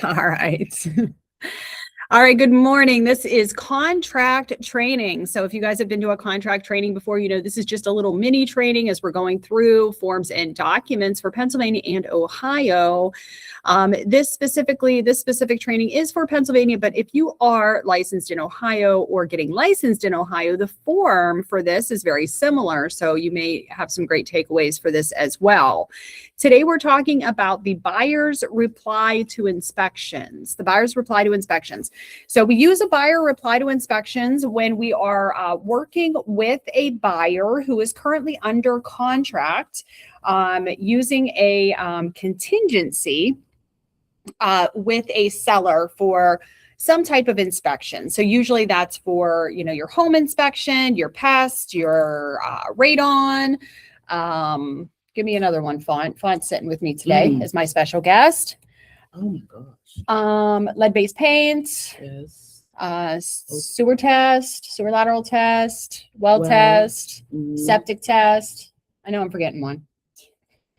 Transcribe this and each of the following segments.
All right. All right, good morning. This is contract training. So if you guys have been to a contract training before, you know this is just a little mini training as we're going through forms and documents for Pennsylvania and Ohio. This specific training is for Pennsylvania, but if you are licensed in Ohio or getting licensed in Ohio, the form for this is very similar. So you may have some great takeaways for this as well. Today, we're talking about the buyer's reply to inspections. The buyer's reply to inspections. So we use a buyer reply to inspections when we are working with a buyer who is currently under contract using a contingency with a seller for some type of inspection. So usually that's for, you know, your home inspection, your pest, your radon. Give me another one, Font. Font's sitting with me today as my special guest. Oh my gosh. Lead-based paint. Yes. Sewer test, sewer lateral test, well test, septic test. I know I'm forgetting one.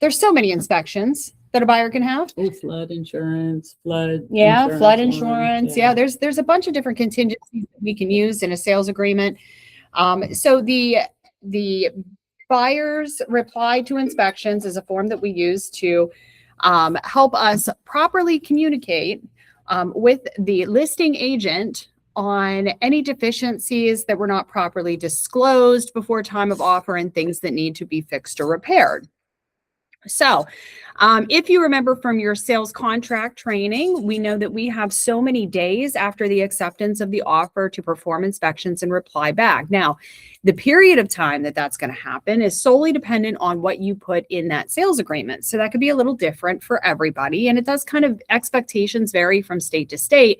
There's so many inspections that a buyer can have. Oh, flood insurance, flood. Yeah, insurance flood one. insurance. Yeah, there's a bunch of different contingencies that we can use in a sales agreement. So the buyer's reply to inspections is a form that we use to help us properly communicate with the listing agent on any deficiencies that were not properly disclosed before time of offer and things that need to be fixed or repaired. So if you remember from your sales contract training, we know that we have so many days after the acceptance of the offer to perform inspections and reply back. Now, the period of time that that's going to happen is solely dependent on what you put in that sales agreement. So that could be a little different for everybody. And it does kind of, expectations vary from state to state.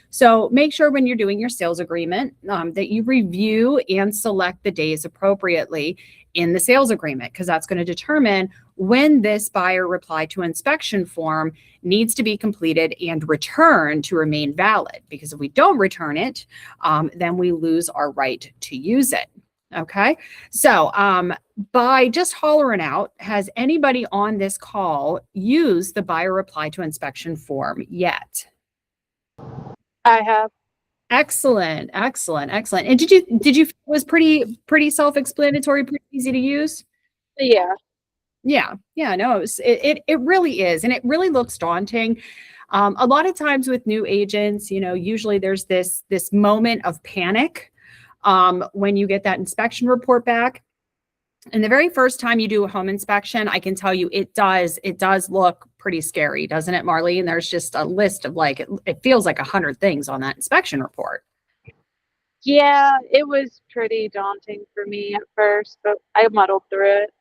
So make sure when you're doing your sales agreement that you review and select the days appropriately in the sales agreement, because that's going to determine when this buyer reply to inspection form needs to be completed and returned to remain valid. Because if we don't return it, then we lose our right to use it. Okay. So by just hollering out, has anybody on this call used the buyer reply to inspection form yet? I have. Excellent. And did you it was pretty self-explanatory, pretty easy to use? Yeah. Yeah, no, it really is. And it really looks daunting. A lot of times with new agents, you know, usually there's this moment of panic when you get that inspection report back. And the very first time you do a home inspection, I can tell you it does look pretty scary, doesn't it, Marley? And there's just a list of it feels like 100 things on that inspection report. Yeah, it was pretty daunting for me at first, but I muddled through it.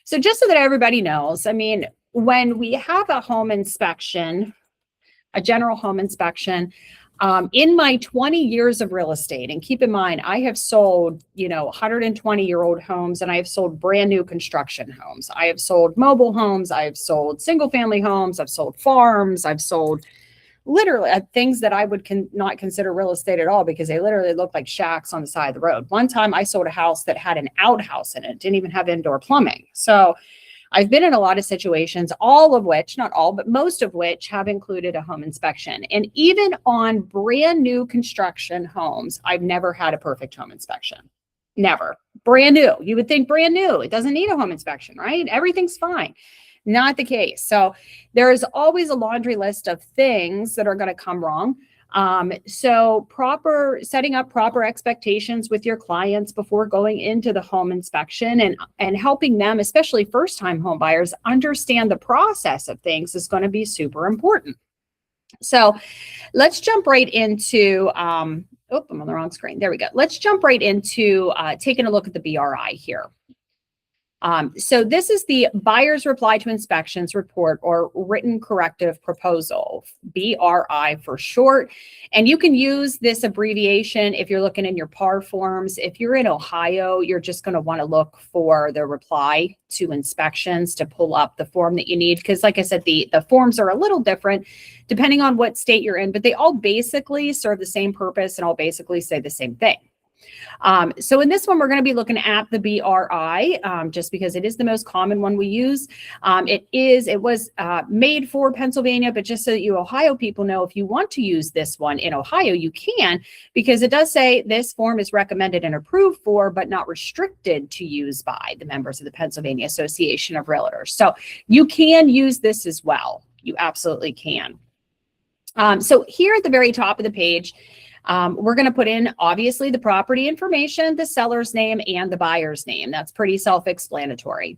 So just so that everybody knows, I mean, when we have a home inspection, a general home inspection, in my 20 years of real estate, and keep in mind, I have sold, 120-year-old homes, and I have sold brand new construction homes. I have sold mobile homes. I have sold single family homes. I've sold farms. I've sold literally things that I would not consider real estate at all, because they literally look like shacks on the side of the road. One time I sold a house that had an outhouse in it, didn't even have indoor plumbing. So I've been in a lot of situations, all of which, not all, but most of which have included a home inspection. And even on brand new construction homes, I've never had a perfect home inspection. Never. Brand new. You would think brand new. It doesn't need a home inspection, right? Everything's fine. Not the case. So there is always a laundry list of things that are going to come wrong. So setting up proper expectations with your clients before going into the home inspection and helping them, especially first-time home buyers, understand the process of things is going to be super important. So let's jump right into, I'm on the wrong screen. There we go. Let's jump right into taking a look at the BRI here. So this is the buyer's reply to inspections report, or written corrective proposal, BRI for short. And you can use this abbreviation if you're looking in your PAR forms. If you're in Ohio, you're just going to want to look for the reply to inspections to pull up the form that you need. Because like I said, the forms are a little different depending on what state you're in, but they all basically serve the same purpose and all basically say the same thing. So in this one, we're going to be looking at the BRI, just because it is the most common one we use. It was made for Pennsylvania, but just so that you Ohio people know, if you want to use this one in Ohio, you can, because it does say this form is recommended and approved for, but not restricted to use by the members of the Pennsylvania Association of Realtors. So you can use this as well. You absolutely can. So here at the very top of the page, we're going to put in, obviously, the property information, the seller's name, and the buyer's name. That's pretty self-explanatory.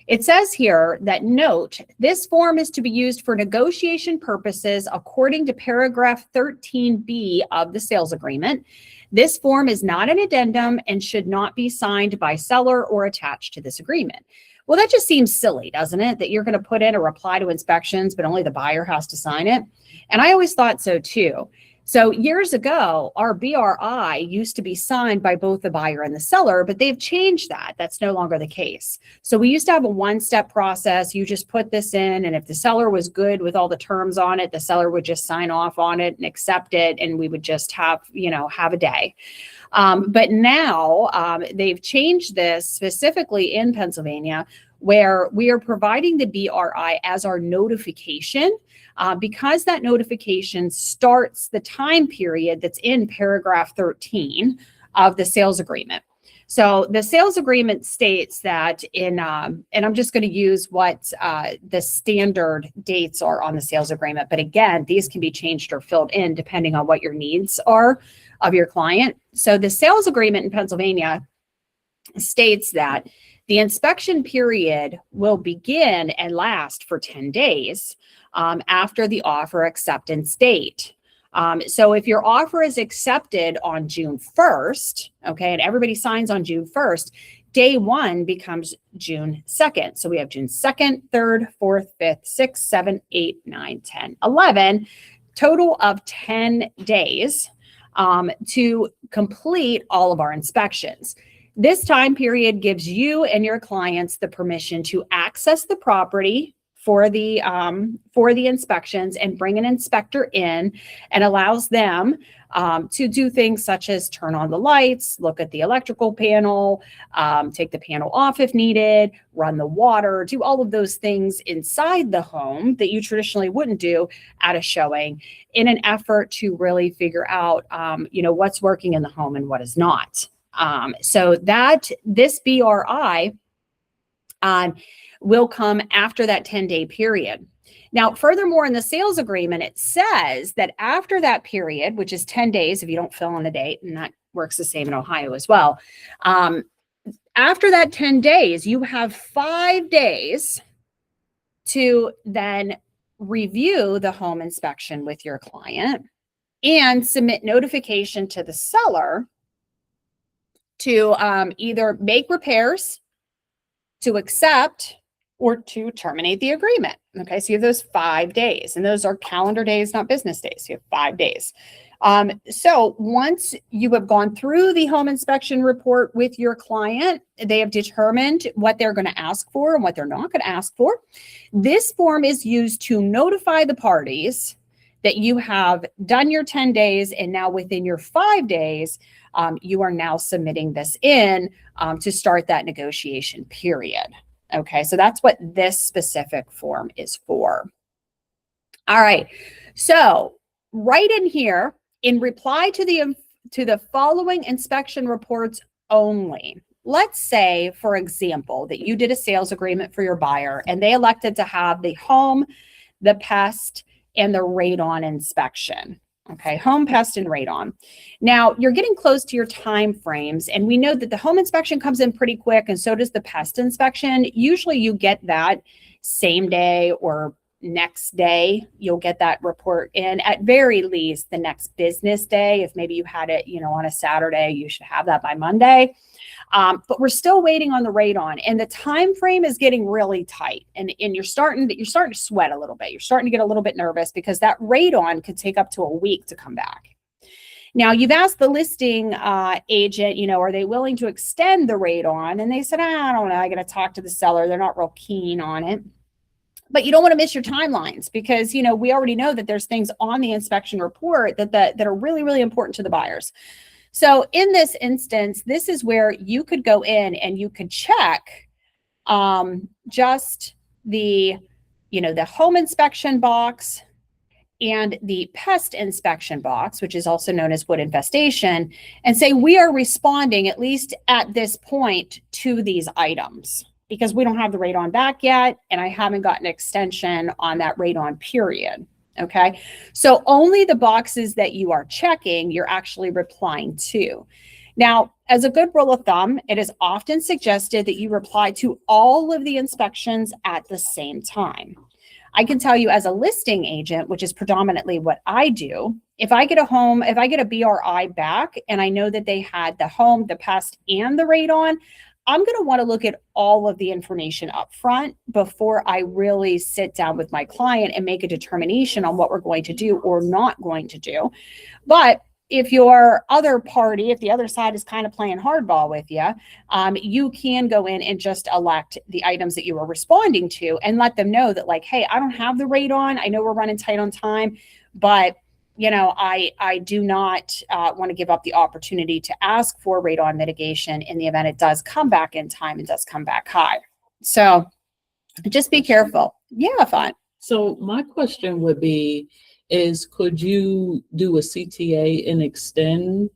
It says here that, note, this form is to be used for negotiation purposes according to paragraph 13B of the sales agreement. This form is not an addendum and should not be signed by seller or attached to this agreement. Well, that just seems silly, doesn't it? That you're going to put in a reply to inspections, but only the buyer has to sign it. And I always thought so too. So years ago, our BRI used to be signed by both the buyer and the seller, but they've changed that. That's no longer the case. So we used to have a one-step process. You just put this in, and if the seller was good with all the terms on it, the seller would just sign off on it and accept it, and we would just have a day. But now they've changed this specifically in Pennsylvania, where we are providing the BRI as our notification, because that notification starts the time period that's in paragraph 13 of the sales agreement. So the sales agreement states that and I'm just going to use what the standard dates are on the sales agreement. But again, these can be changed or filled in depending on what your needs are of your client. So the sales agreement in Pennsylvania states that the inspection period will begin and last for 10 days after the offer acceptance date. So if your offer is accepted on June 1st, okay, and everybody signs on June 1st, day one becomes June 2nd. So we have June 2nd, 3rd, 4th, 5th, 6th, 7th, 8th, 9th, 10th, 11, total of 10 days to complete all of our inspections. This time period gives you and your clients the permission to access the property for the inspections and bring an inspector in, and allows them to do things such as turn on the lights, look at the electrical panel, take the panel off if needed, run the water, do all of those things inside the home that you traditionally wouldn't do at a showing, in an effort to really figure out what's working in the home and what is not. So that this BRI will come after that 10-day period. Now, furthermore, in the sales agreement, it says that after that period, which is 10 days, if you don't fill in a date, and that works the same in Ohio as well. After that 10 days, you have 5 days to then review the home inspection with your client and submit notification to the seller to either make repairs, to accept, or to terminate the agreement. Okay, so you have those 5 days, and those are calendar days, not business days. You have 5 days. So once you have gone through the home inspection report with your client, they have determined what they're going to ask for and what they're not going to ask for. This form is used to notify the parties that you have done your 10 days, and now within your 5 days, you are now submitting this in to start that negotiation period. Okay, so that's what this specific form is for. All right, so right in here, in reply to the following inspection reports only. Let's say, for example, that you did a sales agreement for your buyer and they elected to have the home, the pest, and the radon inspection. Okay, home, pest, and radon. Now, you're getting close to your time frames, and we know that the home inspection comes in pretty quick, and so does the pest inspection. Usually you get that same day or next day. You'll get that report in, at very least, the next business day. If maybe you had it, on a Saturday, you should have that by Monday. But we're still waiting on the radon, and the time frame is getting really tight, and you're starting to sweat a little bit. You're starting to get a little bit nervous because that radon could take up to a week to come back. Now, you've asked the listing agent, are they willing to extend the radon? And they said, I don't know. I got to talk to the seller. They're not real keen on it. But you don't want to miss your timelines because, we already know that there's things on the inspection report that are really, really important to the buyers. So in this instance, this is where you could go in and you could check just the, the home inspection box and the pest inspection box, which is also known as wood infestation, and say we are responding, at least at this point, to these items because we don't have the radon back yet, and I haven't gotten an extension on that radon period. Okay, so only the boxes that you are checking, you're actually replying to. Now, as a good rule of thumb, it is often suggested that you reply to all of the inspections at the same time. I can tell you as a listing agent, which is predominantly what I do, if I get a BRI back and I know that they had the home, the pest, and the radon, I'm going to want to look at all of the information up front before I really sit down with my client and make a determination on what we're going to do or not going to do. But if your other party, if the other side is kind of playing hardball with you, you can go in and just elect the items that you are responding to and let them know that, like, hey, I don't have the radon. I know we're running tight on time, but I do not want to give up the opportunity to ask for radon mitigation in the event it does come back in time and does come back high. So just be careful. Yeah, fine. So my question would be, could you do a CTA and extend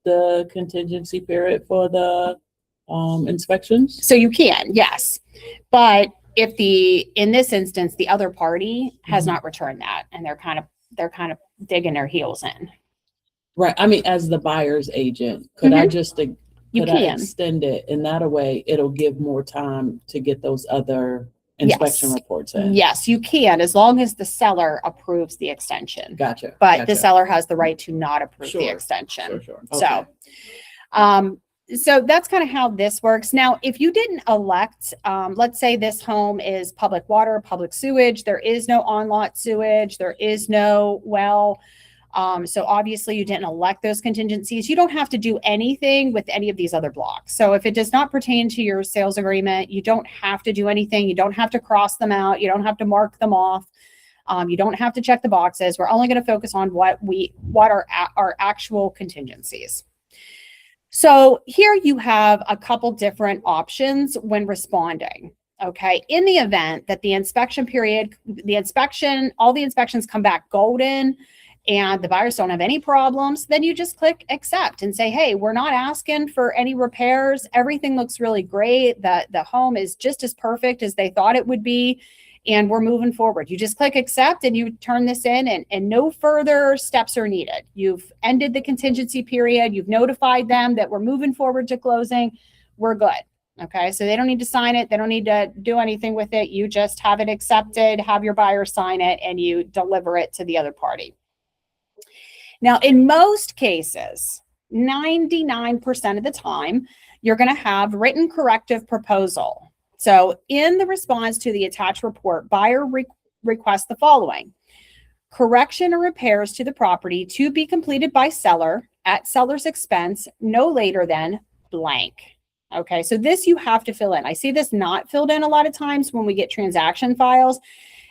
the contingency period for the inspections? So you can, yes. But if in this instance, the other party has not returned that and they're kind of digging their heels in. Right. I mean, as the buyer's agent, could I just I extend it, and that way it'll give more time to get those other inspection reports in? Yes, you can, as long as the seller approves the extension. Gotcha. But the seller has the right to not approve the extension. Sure. Okay. So that's kind of how this works. Now, if you didn't elect, let's say this home is public water, public sewage, there is no on-lot sewage, there is no well. So obviously you didn't elect those contingencies. You don't have to do anything with any of these other blocks. So if it does not pertain to your sales agreement, you don't have to do anything. You don't have to cross them out. You don't have to mark them off. You don't have to check the boxes. We're only going to focus on what are our actual contingencies. So here you have a couple different options when responding. Okay. In the event that the inspection period, all the inspections come back golden and the buyers don't have any problems, then you just click accept and say, hey, we're not asking for any repairs. Everything looks really great. The home is just as perfect as they thought it would be. And we're moving forward. You just click accept and you turn this in, and no further steps are needed. You've ended the contingency period. You've notified them that we're moving forward to closing. We're good. Okay. So they don't need to sign it. They don't need to do anything with it. You just have it accepted, have your buyer sign it, and you deliver it to the other party. Now, in most cases, 99% of the time, you're going to have written corrective proposal. So in the response to the attached report, buyer requests the following: correction or repairs to the property to be completed by seller at seller's expense no later than blank. Okay, so this you have to fill in. I see this not filled in a lot of times when we get transaction files.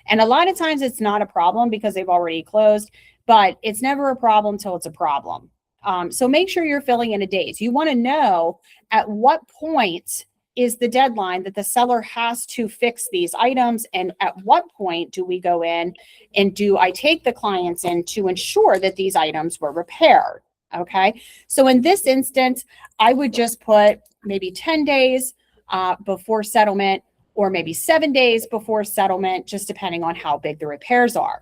And a lot of times it's not a problem because they've already closed, but it's never a problem till it's a problem. So make sure you're filling in a date. You want to know at what point is the deadline that the seller has to fix these items, and at what point do we go in and do I take the clients in to ensure that these items were repaired? Okay, so in this instance, I would just put maybe 10 days before settlement, or maybe 7 days before settlement, just depending on how big the repairs are.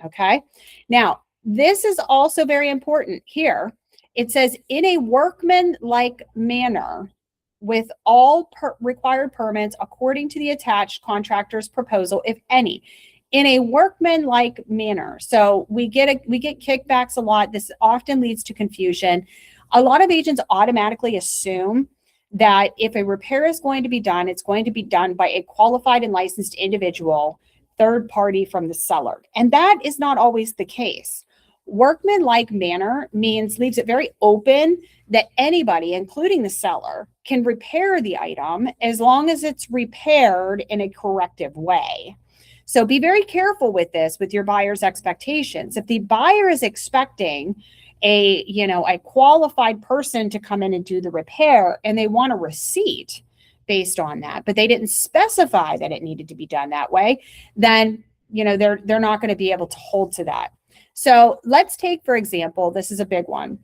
Okay, now this is also very important here. It says in a workman-like manner, with all required permits according to the attached contractor's proposal, if any, in a workman-like manner. So we get kickbacks a lot. This often leads to confusion. A lot of agents automatically assume that if a repair is going to be done, it's going to be done by a qualified and licensed individual, third party from the seller. And that is not always the case. Workman-like manner leaves it very open that anybody, including the seller, can repair the item as long as it's repaired in a corrective way. So be very careful with this, with your buyer's expectations. If the buyer is expecting a qualified person to come in and do the repair, and they want a receipt based on that, but they didn't specify that it needed to be done that way, then, they're not going to be able to hold to that. So let's take, for example, this is a big one.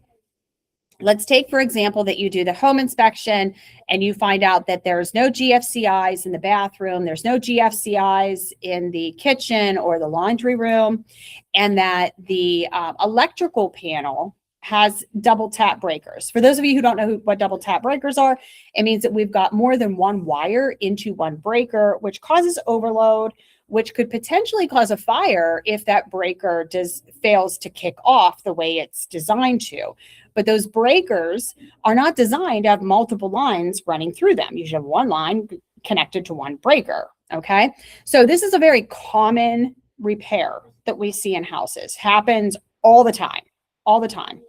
Let's take, for example, that you do the home inspection and you find out that there's no GFCIs in the bathroom, there's no GFCIs in the kitchen or the laundry room, and that the electrical panel has double tap breakers. For those of you who don't know what double tap breakers are, it means that we've got more than one wire into one breaker, which causes overload, which could potentially cause a fire if that breaker fails to kick off the way it's designed to. But those breakers are not designed to have multiple lines running through them. You should have one line connected to one breaker, okay? So this is a very common repair that we see in houses. Happens all the time, all the time.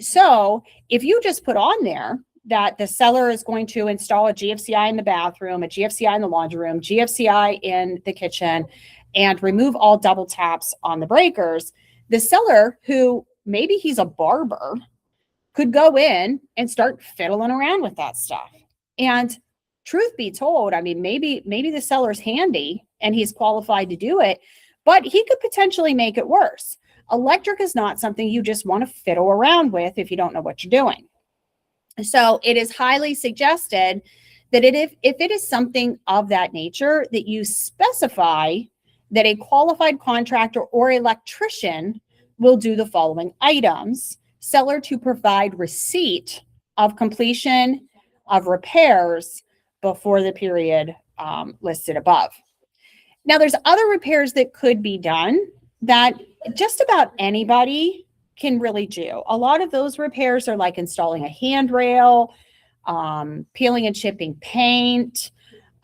So if you just put on there that the seller is going to install a GFCI in the bathroom, a GFCI in the laundry room, GFCI in the kitchen, and remove all double taps on the breakers, the seller, who maybe he's a barber, could go in and start fiddling around with that stuff. And truth be told, I mean, maybe the seller's handy and he's qualified to do it, but he could potentially make it worse. Electric is not something you just want to fiddle around with if you don't know what you're doing. So it is highly suggested that if it is something of that nature, that you specify that a qualified contractor or electrician will do the following items. Seller to provide receipt of completion of repairs before the period listed above. Now, there's other repairs that could be done that just about anybody can really do. A lot of those repairs are like installing a handrail, peeling and chipping paint.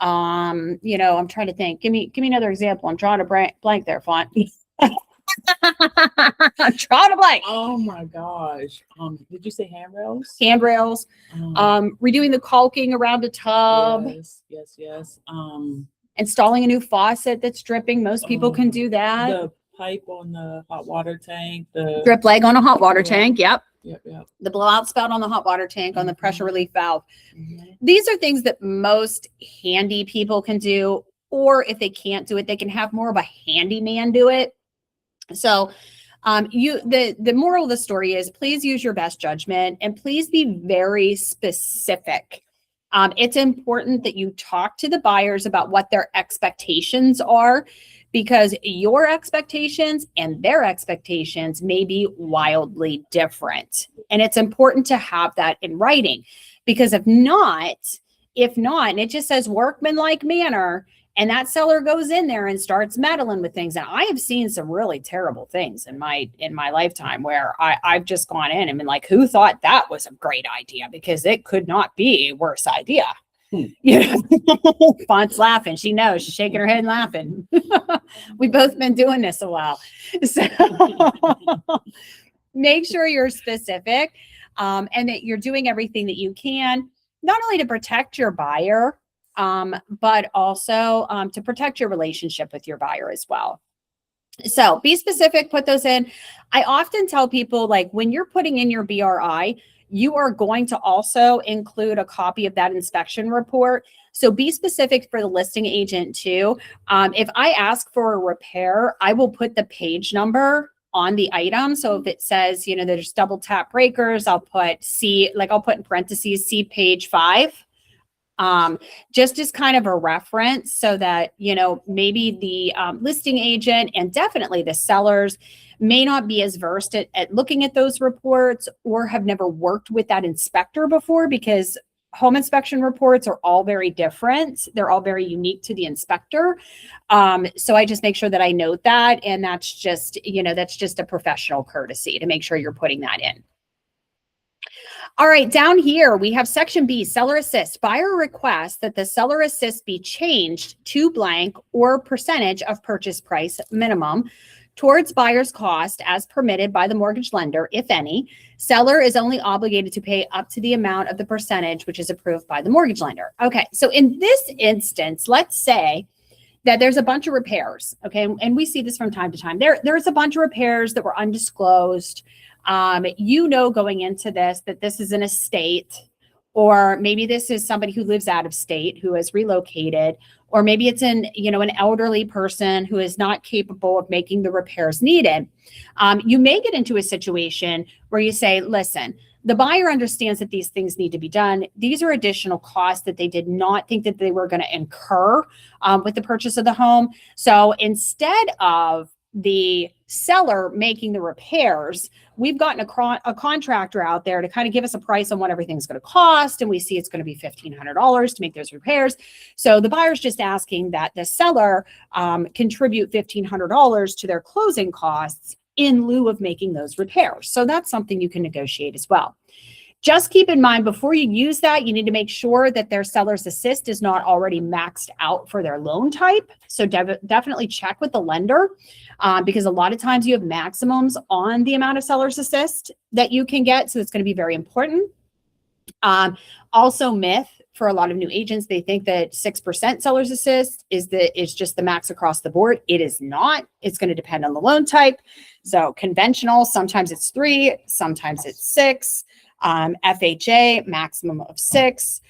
I'm trying to think. Give me another example. I'm drawing a blank there, Font. I'm drawing a blank. Oh my gosh. Did you say handrails? Handrails. Redoing the caulking around a tub. Yes. Installing a new faucet that's dripping. Most people can do that. The pipe on the hot water tank. The drip leg on a hot water tank. Yep. The blowout spout on the hot water tank, on the pressure relief valve. Mm-hmm. These are things that most handy people can do, or if they can't do it, they can have more of a handyman do it. So the moral of the story is, please use your best judgment and please be very specific. It's important that you talk to the buyers about what their expectations are, because your expectations and their expectations may be wildly different. And it's important to have that in writing, because if not, and it just says workmanlike manner, and that seller goes in there and starts meddling with things. And I have seen some really terrible things in my lifetime where I've just gone in and been like, who thought that was a great idea? Because it could not be a worse idea. Font's laughing. She knows. She's shaking her head and laughing. We've both been doing this a while. So make sure you're specific, and that you're doing everything that you can, not only to protect your buyer, but also to protect your relationship with your buyer as well. So be specific, put those in. I often tell people, like, when you're putting in your BRI, you are going to also include a copy of that inspection report. So be specific for the listing agent too. If I ask for a repair, I will put the page number on the item. So if it says, there's double tap breakers, I'll put I'll put in parentheses, see page 5. Just as kind of a reference, so that, maybe the listing agent and definitely the sellers may not be as versed at looking at those reports, or have never worked with that inspector before, because home inspection reports are all very different. They're all very unique to the inspector. So I just make sure that I note that. And that's just a professional courtesy to make sure you're putting that in. All right, down here, we have section B, seller assist. Buyer requests that the seller assist be changed to blank or percentage of purchase price minimum towards buyer's cost as permitted by the mortgage lender, if any. Seller is only obligated to pay up to the amount of the percentage which is approved by the mortgage lender. Okay, so in this instance, let's say that there's a bunch of repairs, okay? And we see this from time to time. There's a bunch of repairs that were undisclosed. You know, going into this, that this is an estate, or maybe this is somebody who lives out of state who has relocated, or maybe it's an elderly person who is not capable of making the repairs needed. You may get into a situation where you say, listen, the buyer understands that these things need to be done. These are additional costs that they did not think that they were going to incur with the purchase of the home. So instead of the seller making the repairs, we've gotten a contractor out there to kind of give us a price on what everything's going to cost. And we see it's going to be $1,500 to make those repairs. So the buyer's just asking that the seller contribute $1,500 to their closing costs in lieu of making those repairs. So that's something you can negotiate as well. Just keep in mind, before you use that, you need to make sure that their seller's assist is not already maxed out for their loan type. So definitely check with the lender, because a lot of times you have maximums on the amount of seller's assist that you can get. So it's going to be very important. Also, myth for a lot of new agents, they think that 6% seller's assist is just the max across the board. It is not. It's going to depend on the loan type. So conventional, sometimes it's 3, sometimes it's 6. FHA, maximum of 6.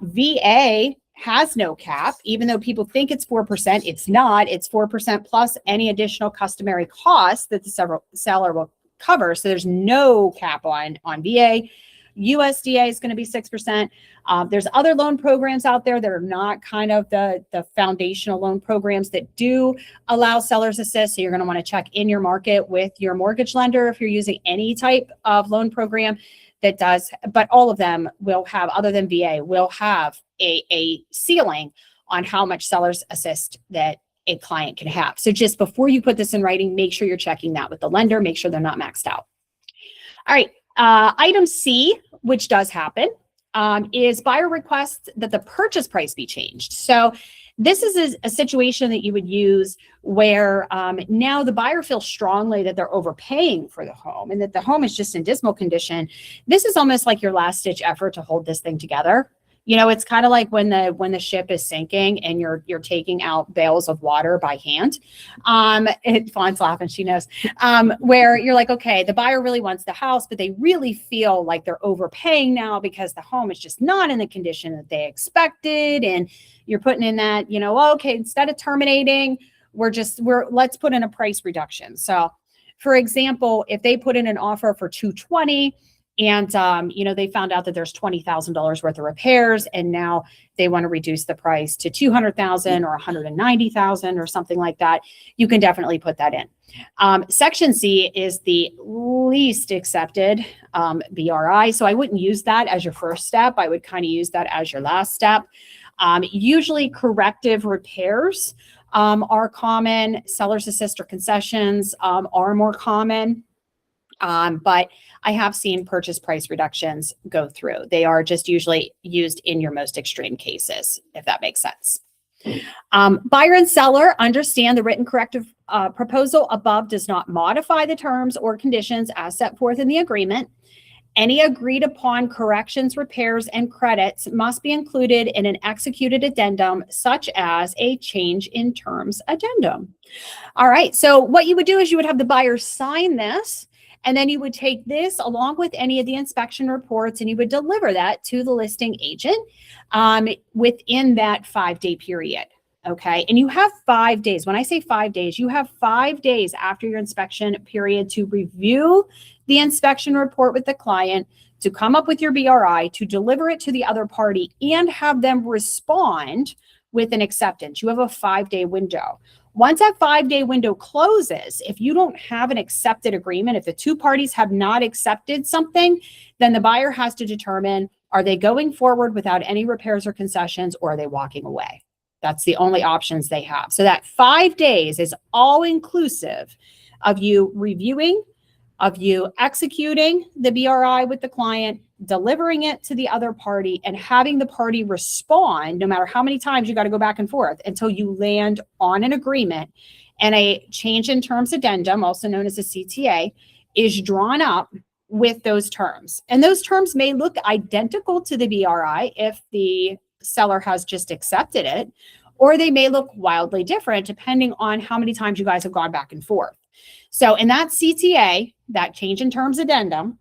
VA has no cap, even though people think it's 4%. It's not. It's 4% plus any additional customary costs that the seller will cover. So there's no cap on VA. USDA is going to be 6%. There's other loan programs out there that are not kind of the foundational loan programs that do allow seller's assist. So you're going to want to check in your market with your mortgage lender if you're using any type of loan program that does, but all of them will have, other than VA, will have a ceiling on how much seller's assist that a client can have. So just before you put this in writing, make sure you're checking that with the lender, make sure they're not maxed out. All right. Item C, which does happen, is buyer requests that the purchase price be changed. So this is a situation that you would use where now the buyer feels strongly that they're overpaying for the home and that the home is just in dismal condition. This is almost like your last ditch effort to hold this thing together. You know, it's kind of like when the ship is sinking and you're taking out bales of water by hand. Fawn's laughing, she knows. Where you're like, okay, the buyer really wants the house, but they really feel like they're overpaying now because the home is just not in the condition that they expected. And you're putting in that, okay, instead of terminating, let's put in a price reduction. So for example, if they put in an offer for $220, and, they found out that there's $20,000 worth of repairs, and now they want to reduce the price to $200,000 or $190,000 or something like that, you can definitely put that in. Section C is the least accepted BRI. So I wouldn't use that as your first step. I would kind of use that as your last step. Usually corrective repairs are common. Seller's assist or concessions are more common. But I have seen purchase price reductions go through. They are just usually used in your most extreme cases, if that makes sense. Buyer and seller understand the written corrective proposal above does not modify the terms or conditions as set forth in the agreement. Any agreed upon corrections, repairs, and credits must be included in an executed addendum, such as a change in terms addendum. All right, so what you would do is you would have the buyer sign this, and then you would take this along with any of the inspection reports and you would deliver that to the listing agent within that 5-day period. Okay. And you have 5 days. When I say 5 days, you have 5 days after your inspection period to review the inspection report with the client, to come up with your BRI, to deliver it to the other party and have them respond with an acceptance. You have a 5-day window. Once that 5-day window closes, if you don't have an accepted agreement, if the two parties have not accepted something, then the buyer has to determine, are they going forward without any repairs or concessions, or are they walking away? That's the only options they have. So that 5 days is all inclusive of you reviewing, of you executing the BRI with the client, delivering it to the other party, and having the party respond, no matter how many times you got to go back and forth until you land on an agreement. And a change in terms addendum, also known as a CTA, is drawn up with those terms. And those terms may look identical to the BRI if the seller has just accepted it, or they may look wildly different depending on how many times you guys have gone back and forth. So in that CTA, that change in terms addendum,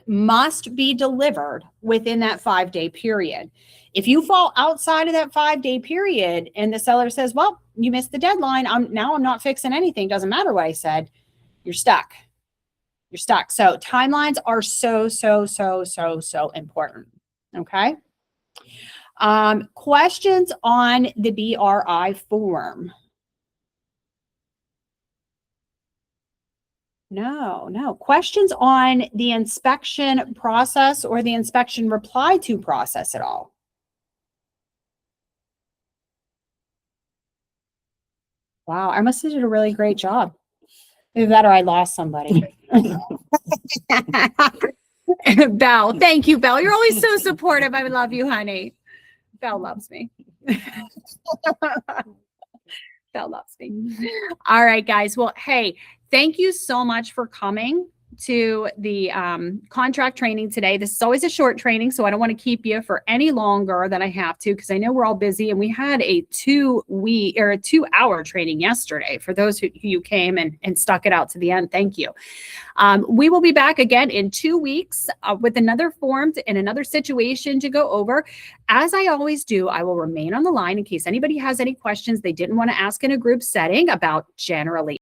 must be delivered within that 5-day period. If you fall outside of that 5-day period and the seller says, well, you missed the deadline, I'm not fixing anything, doesn't matter what I said, you're stuck. You're stuck. So timelines are so important. Okay. Questions on the BRI form? No. Questions on the inspection process or the inspection reply to process at all? Wow, I must have did a really great job. Either that or I lost somebody. Belle, thank you, Belle. You're always so supportive. I love you, honey. Belle loves me. Belle loves me. All right, guys. Well, hey, thank you so much for coming to the contract training today. This is always a short training, so I don't want to keep you for any longer than I have to, because I know we're all busy, and we had a 2-hour training yesterday. For those who came and stuck it out to the end, thank you. We will be back again in 2 weeks with another form and another situation to go over. As I always do, I will remain on the line in case anybody has any questions they didn't want to ask in a group setting about generally